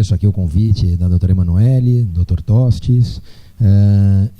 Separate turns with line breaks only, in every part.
agradeço aqui o convite da doutora Emanuele, doutor Tostes.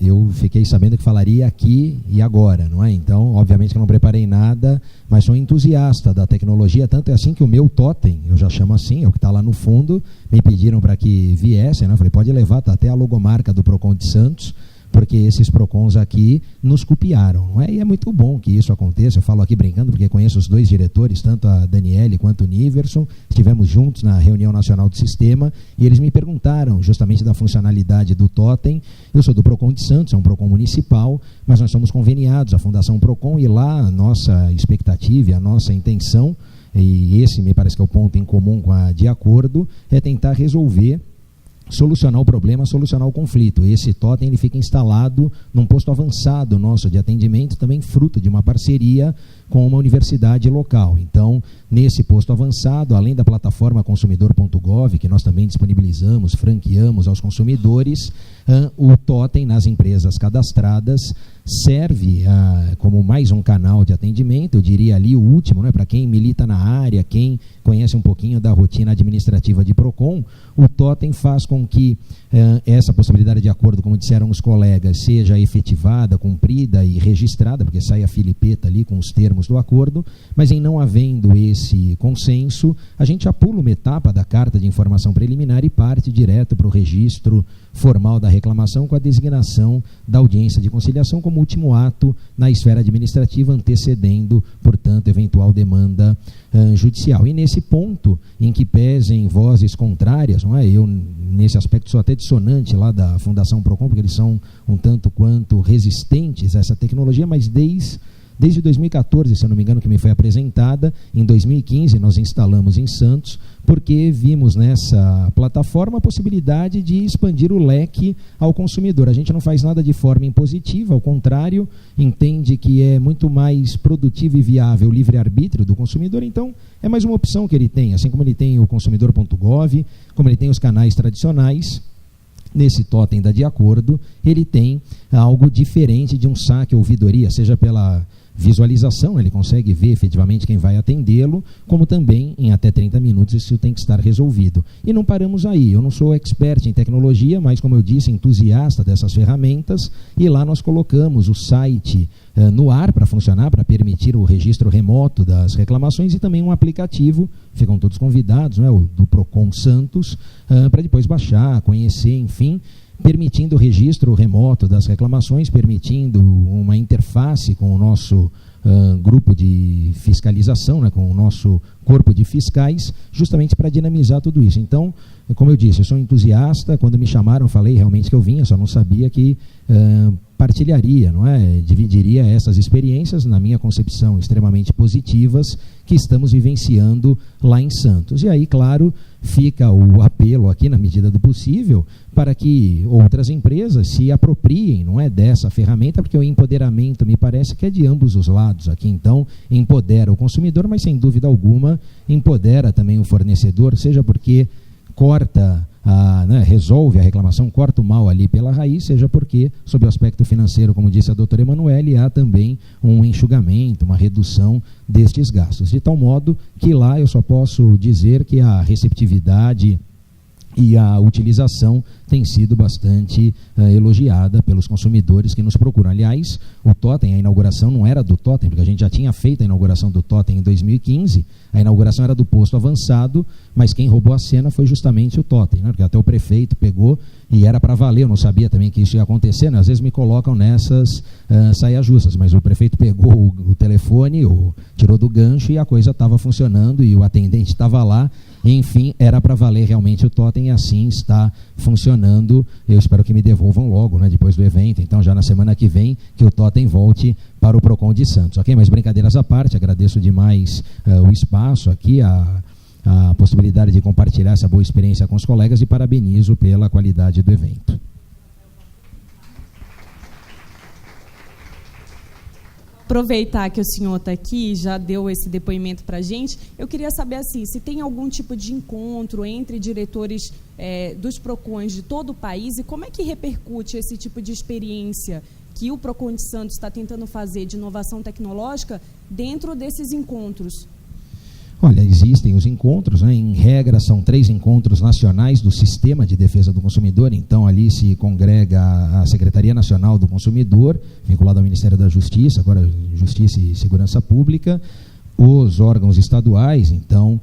Eu fiquei sabendo que falaria aqui e agora, não é? Então, obviamente que eu não preparei nada, mas sou entusiasta da tecnologia, tanto é assim que o meu totem, eu já chamo assim, é o que está lá no fundo, me pediram para que viessem, né? Eu falei, pode levar, tá até a logomarca do Procon de Santos, porque esses PROCONs aqui nos copiaram, não é? E é muito bom que isso aconteça. Eu falo aqui brincando, porque conheço os dois diretores, tanto a Daniele quanto o Niverson, estivemos juntos na reunião nacional do sistema, e eles me perguntaram justamente da funcionalidade do totem. Eu sou do PROCON de Santos, é um PROCON municipal, mas nós somos conveniados à Fundação PROCON, e lá a nossa expectativa e a nossa intenção, e esse me parece que é o ponto em comum com a de acordo, é tentar resolver, solucionar o problema, solucionar o conflito. Esse totem ele fica instalado num posto avançado nosso de atendimento, também fruto de uma parceria com uma universidade local. Então, nesse posto avançado, além da plataforma consumidor.gov, que nós também disponibilizamos, franqueamos aos consumidores, o totem nas empresas cadastradas serve como mais um canal de atendimento, eu diria ali o último, né, para quem milita na área, quem conhece um pouquinho da rotina administrativa de PROCON. O totem faz com que essa possibilidade de acordo, como disseram os colegas, seja efetivada, cumprida e registrada, porque sai a filipeta ali com os termos do acordo, mas em não havendo esse consenso, a gente já pula uma etapa da carta de informação preliminar e parte direto para o registro formal da reclamação, com a designação da audiência de conciliação como último ato na esfera administrativa, antecedendo, portanto, eventual demanda judicial. E nesse ponto em que pesem vozes contrárias, não é? Eu, nesse aspecto, sou até dissonante lá da Fundação PROCON, porque eles são um tanto quanto resistentes a essa tecnologia, mas desde 2014, se eu não me engano, que me foi apresentada. Em 2015 nós instalamos em Santos, porque vimos nessa plataforma a possibilidade de expandir o leque ao consumidor. A gente não faz nada de forma impositiva, ao contrário, entende que é muito mais produtivo e viável o livre-arbítrio do consumidor, então é mais uma opção que ele tem, assim como ele tem o consumidor.gov, como ele tem os canais tradicionais. Nesse totem da De Acordo, ele tem algo diferente de um saque ou ouvidoria, seja pela visualização, ele consegue ver efetivamente quem vai atendê-lo, como também em até 30 minutos isso tem que estar resolvido. E não paramos aí, eu não sou expert em tecnologia, mas como eu disse, entusiasta dessas ferramentas, e lá nós colocamos o site no ar para funcionar, para permitir o registro remoto das reclamações, e também um aplicativo, ficam todos convidados, né, o do PROCON Santos, para depois baixar, conhecer, enfim, permitindo o registro remoto das reclamações, permitindo uma interface com o nosso grupo de fiscalização, né, com o nosso corpo de fiscais, justamente para dinamizar tudo isso. Então, como eu disse, eu sou entusiasta. Quando me chamaram, falei realmente que eu vinha, só não sabia que partilharia, não é? Dividiria essas experiências, na minha concepção, extremamente positivas, que estamos vivenciando lá em Santos. E aí, claro, fica o apelo aqui, na medida do possível, para que outras empresas se apropriem, não é, dessa ferramenta, porque o empoderamento, me parece, que é de ambos os lados aqui. Então, empodera o consumidor, mas sem dúvida alguma empodera também o fornecedor, seja porque corta, resolve a reclamação, corta o mal ali pela raiz, seja porque, sob o aspecto financeiro, como disse a doutora Emanuele, há também um enxugamento, uma redução destes gastos. De tal modo que lá eu só posso dizer que a receptividade e a utilização tem sido bastante elogiada pelos consumidores que nos procuram. Aliás, o totem, a inauguração não era do totem, porque a gente já tinha feito a inauguração do totem em 2015, a inauguração era do posto avançado, mas quem roubou a cena foi justamente o totem, né? Porque até o prefeito pegou e era para valer, eu não sabia também que isso ia acontecer, né? Às vezes me colocam nessas saias justas, mas o prefeito pegou o telefone, tirou do gancho e a coisa estava funcionando e o atendente estava lá. Enfim, era para valer realmente o totem, e assim está funcionando. Eu espero que me devolvam logo, né, depois do evento. Então, já na semana que vem, que o totem volte para o PROCON de Santos. Ok? Mas brincadeiras à parte, agradeço demais o espaço aqui, a possibilidade de compartilhar essa boa experiência com os colegas, e parabenizo pela qualidade do evento.
Aproveitar que o senhor está aqui, já deu esse depoimento para a gente, eu queria saber assim, se tem algum tipo de encontro entre diretores dos PROCONs de todo o país, e como é que repercute esse tipo de experiência que o PROCON de Santos está tentando fazer de inovação tecnológica dentro desses encontros?
Olha, existem os encontros, né? Em regra são 3 encontros nacionais do Sistema de Defesa do Consumidor, então ali se congrega a Secretaria Nacional do Consumidor, vinculada ao Ministério da Justiça, agora Justiça e Segurança Pública, os órgãos estaduais, então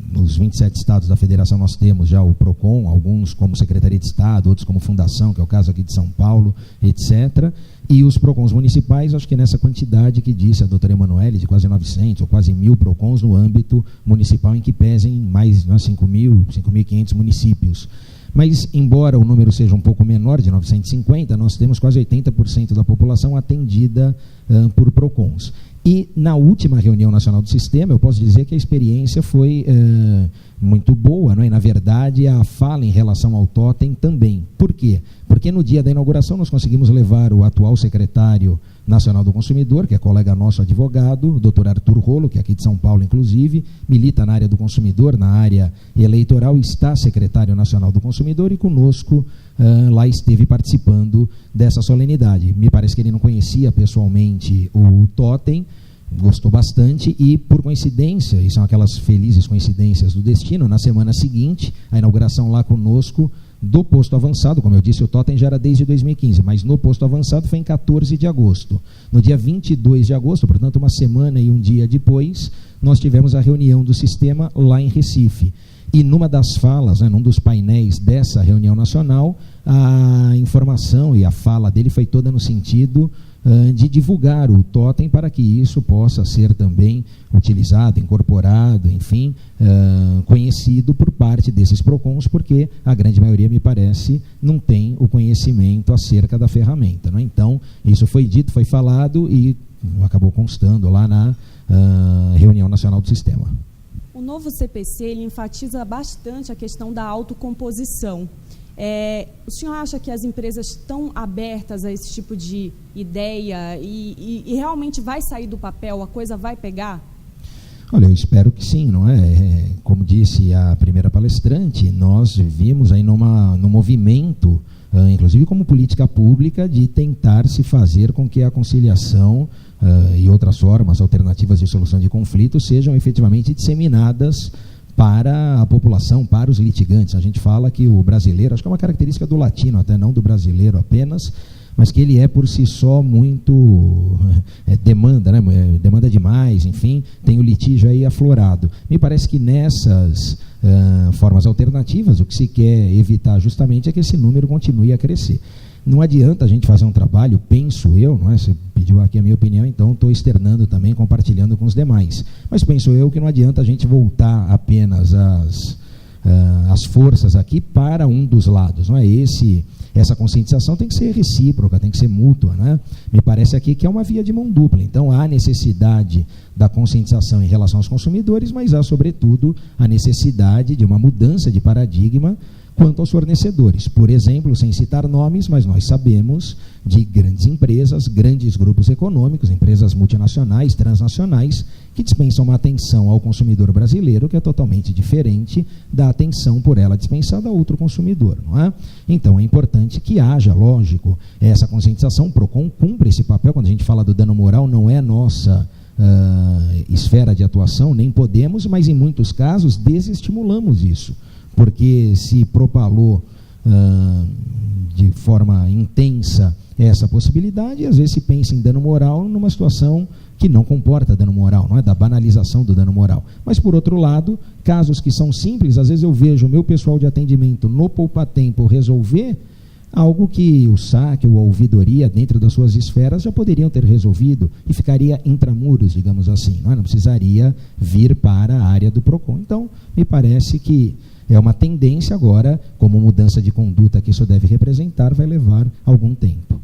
nos 27 estados da federação nós temos já o PROCON, alguns como Secretaria de Estado, outros como Fundação, que é o caso aqui de São Paulo, etc., e os PROCONs municipais, acho que nessa quantidade que disse a doutora Emanuele, de quase 900 ou quase 1.000 PROCONs no âmbito municipal, em que pesem mais 5.500 municípios. Mas, embora o número seja um pouco menor, de 950, nós temos quase 80% da população atendida por PROCONs. E na última reunião nacional do sistema, eu posso dizer que a experiência foi muito boa, não é? Na verdade, a fala em relação ao totem também. Por quê? Porque no dia da inauguração nós conseguimos levar o atual secretário nacional do consumidor, que é colega nosso advogado, o doutor Arthur Rolo, que é aqui de São Paulo, inclusive, milita na área do consumidor, na área eleitoral, está secretário nacional do consumidor e conosco lá esteve participando dessa solenidade. Me parece que ele não conhecia pessoalmente o totem, gostou bastante e, por coincidência, e são aquelas felizes coincidências do destino, na semana seguinte, a inauguração lá conosco do posto avançado, como eu disse, o totem já era desde 2015, mas no posto avançado foi em 14 de agosto. No dia 22 de agosto, portanto, uma semana e um dia depois, nós tivemos a reunião do sistema lá em Recife. E numa das falas, num dos painéis dessa reunião nacional, a informação e a fala dele foi toda no sentido de divulgar o totem para que isso possa ser também utilizado, incorporado, enfim, conhecido por parte desses PROCONs, porque a grande maioria, me parece, não tem o conhecimento acerca da ferramenta, não é? Então, isso foi dito, foi falado e acabou constando lá na reunião nacional do sistema.
O novo CPC, ele enfatiza bastante a questão da autocomposição. O senhor acha que as empresas estão abertas a esse tipo de ideia e realmente vai sair do papel, a coisa vai pegar?
Olha, eu espero que sim, não é? Como disse a primeira palestrante, nós vimos aí num movimento, inclusive como política pública, de tentar se fazer com que a conciliação e outras formas alternativas de solução de conflitos sejam efetivamente disseminadas para a população, para os litigantes. A gente fala que o brasileiro, acho que é uma característica do latino, até não do brasileiro apenas, mas que ele é por si só muito demanda, né? Demanda demais, enfim, tem o litígio aí aflorado. Me parece que nessas formas alternativas, o que se quer evitar justamente é que esse número continue a crescer. Não adianta a gente fazer um trabalho, penso eu, não é? Você pediu aqui a minha opinião, então estou externando também, compartilhando com os demais. Mas penso eu que não adianta a gente voltar apenas as forças aqui para um dos lados, não é? Essa conscientização tem que ser recíproca, tem que ser mútua, né? Me parece aqui que é uma via de mão dupla. Então há necessidade da conscientização em relação aos consumidores, mas há, sobretudo, a necessidade de uma mudança de paradigma quanto aos fornecedores. Por exemplo, sem citar nomes, mas nós sabemos de grandes empresas, grandes grupos econômicos, empresas multinacionais, transnacionais, que dispensam uma atenção ao consumidor brasileiro que é totalmente diferente da atenção por ela dispensada a outro consumidor, não é? Então é importante que haja, lógico, essa conscientização. O PROCON cumpre esse papel. Quando a gente fala do dano moral, não é nossa esfera de atuação, nem podemos, mas em muitos casos desestimulamos isso, porque se propalou de forma intensa essa possibilidade, e às vezes se pensa em dano moral numa situação que não comporta dano moral, não é? Da banalização do dano moral. Mas, por outro lado, casos que são simples, às vezes eu vejo o meu pessoal de atendimento no poupa-tempo resolver algo que o SAC ou a ouvidoria, dentro das suas esferas, já poderiam ter resolvido e ficaria intramuros, digamos assim, não é? Não precisaria vir para a área do PROCON. Então, me parece que é uma tendência agora, como mudança de conduta que isso deve representar, vai levar algum tempo.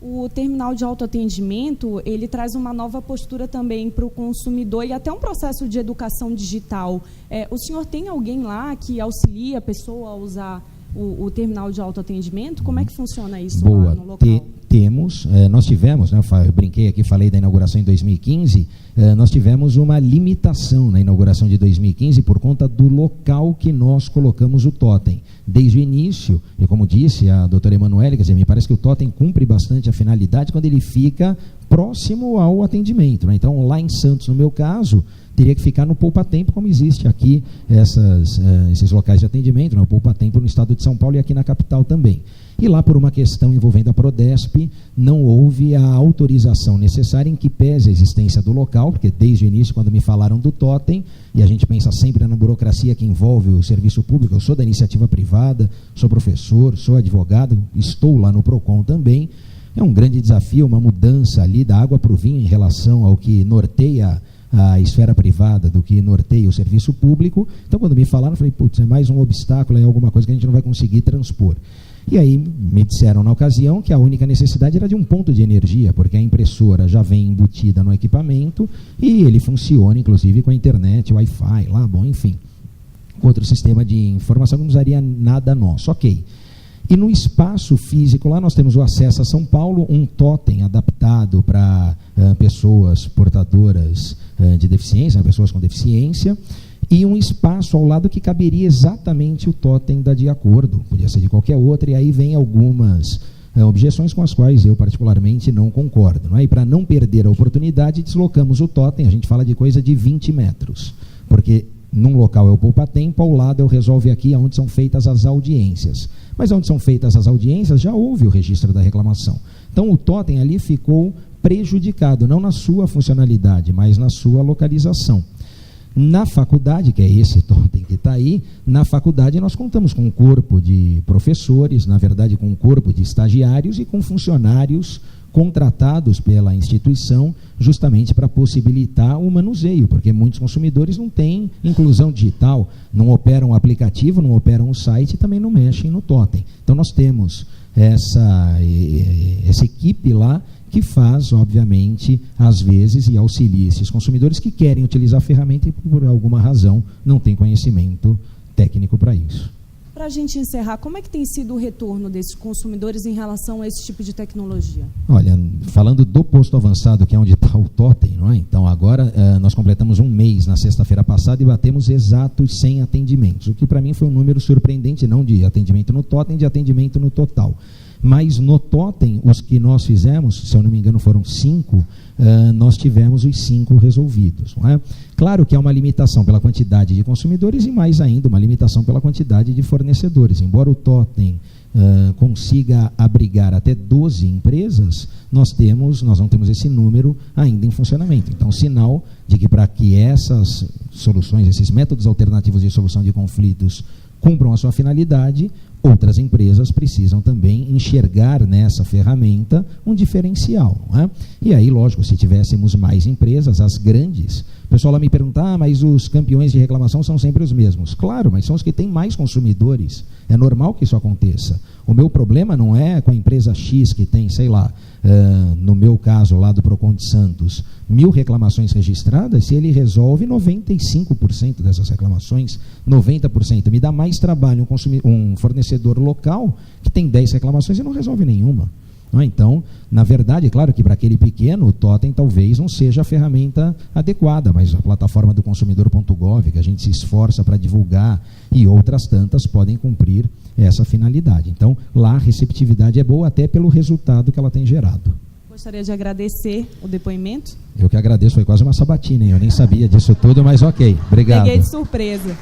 O terminal de autoatendimento, ele traz uma nova postura também para o consumidor e até um processo de educação digital. O senhor tem alguém lá que auxilia a pessoa a usar o terminal de autoatendimento? Como é que funciona isso lá no local?
Temos, nós tivemos, né, eu brinquei aqui, falei da inauguração em 2015, nós tivemos uma limitação na inauguração de 2015 por conta do local que nós colocamos o totem. Desde o início, e como disse a doutora Emanuele, quer dizer, me parece que o totem cumpre bastante a finalidade quando ele fica próximo ao atendimento, né? Então, lá em Santos, no meu caso, teria que ficar no poupa-tempo, como existe aqui esses locais de atendimento, né? O poupa-tempo no estado de São Paulo e aqui na capital também. E lá, por uma questão envolvendo a Prodesp, não houve a autorização necessária, em que pese a existência do local, porque desde o início, quando me falaram do totem, e a gente pensa sempre na burocracia que envolve o serviço público, eu sou da iniciativa privada, sou professor, sou advogado, estou lá no PROCON também, é um grande desafio, uma mudança ali da água para o vinho em relação ao que norteia a esfera privada do que norteia o serviço público. Então, quando me falaram, eu falei, putz, é mais um obstáculo, é alguma coisa que a gente não vai conseguir transpor. E aí me disseram na ocasião que a única necessidade era de um ponto de energia, porque a impressora já vem embutida no equipamento e ele funciona, inclusive, com a internet, Wi-Fi, lá, bom, enfim. Outro sistema de informação que não usaria nada nosso. Ok. E no espaço físico, lá nós temos o Acesso a São Paulo, um totem adaptado para pessoas portadoras de deficiência, pessoas com deficiência, e um espaço ao lado que caberia exatamente o totem da De Acordo, podia ser de qualquer outra, e aí vem algumas objeções com as quais eu particularmente não concordo, não é? E para não perder a oportunidade, deslocamos o totem, a gente fala de coisa de 20 metros, porque num local é o poupa-tempo, ao lado é o Resolve Aqui, onde são feitas as audiências. Mas onde são feitas as audiências, já houve o registro da reclamação. Então o totem ali ficou prejudicado, não na sua funcionalidade, mas na sua localização. Na faculdade, que é esse totem que está aí, na faculdade nós contamos com um corpo de professores, na verdade com um corpo de estagiários e com funcionários contratados pela instituição justamente para possibilitar o manuseio, porque muitos consumidores não têm inclusão digital, não operam o aplicativo, não operam o site e também não mexem no totem. Então nós temos essa equipe lá que faz, obviamente, às vezes, e auxilia esses consumidores que querem utilizar a ferramenta e por alguma razão não têm conhecimento técnico para isso.
Para a gente encerrar, como é que tem sido o retorno desses consumidores em relação a esse tipo de tecnologia?
Olha, falando do posto avançado, que é onde está o totem, não é? Então agora nós completamos um mês na sexta-feira passada e batemos exatos 100 atendimentos, o que para mim foi um número surpreendente, não de atendimento no totem, de atendimento no total. Mas no totem, os que nós fizemos, se eu não me engano foram 5, nós tivemos os 5 resolvidos. Não é? Claro que há uma limitação pela quantidade de consumidores e mais ainda uma limitação pela quantidade de fornecedores. Embora o totem consiga abrigar até 12 empresas, nós não temos esse número ainda em funcionamento. Então, sinal de que para que essas soluções, esses métodos alternativos de solução de conflitos cumpram a sua finalidade, outras empresas precisam também enxergar nessa ferramenta um diferencial. Não é? E aí, lógico, se tivéssemos mais empresas, as grandes, o pessoal lá me pergunta, mas os campeões de reclamação são sempre os mesmos. Claro, mas são os que têm mais consumidores. É normal que isso aconteça. O meu problema não é com a empresa X que tem, sei lá, no meu caso lá do PROCON de Santos, 1000 reclamações registradas, se ele resolve 95% dessas reclamações, 90%. Me dá mais trabalho um fornecedor local que tem 10 reclamações e não resolve nenhuma. Não é? Então, na verdade, é claro que para aquele pequeno, o totem talvez não seja a ferramenta adequada, mas a plataforma do consumidor.gov, que a gente se esforça para divulgar, e outras tantas podem cumprir essa finalidade. Então, lá a receptividade é boa até pelo resultado que ela tem gerado.
Gostaria de agradecer o depoimento.
Eu que agradeço, foi quase uma sabatina, hein? Eu nem sabia disso tudo, mas ok, obrigado.
Peguei de surpresa.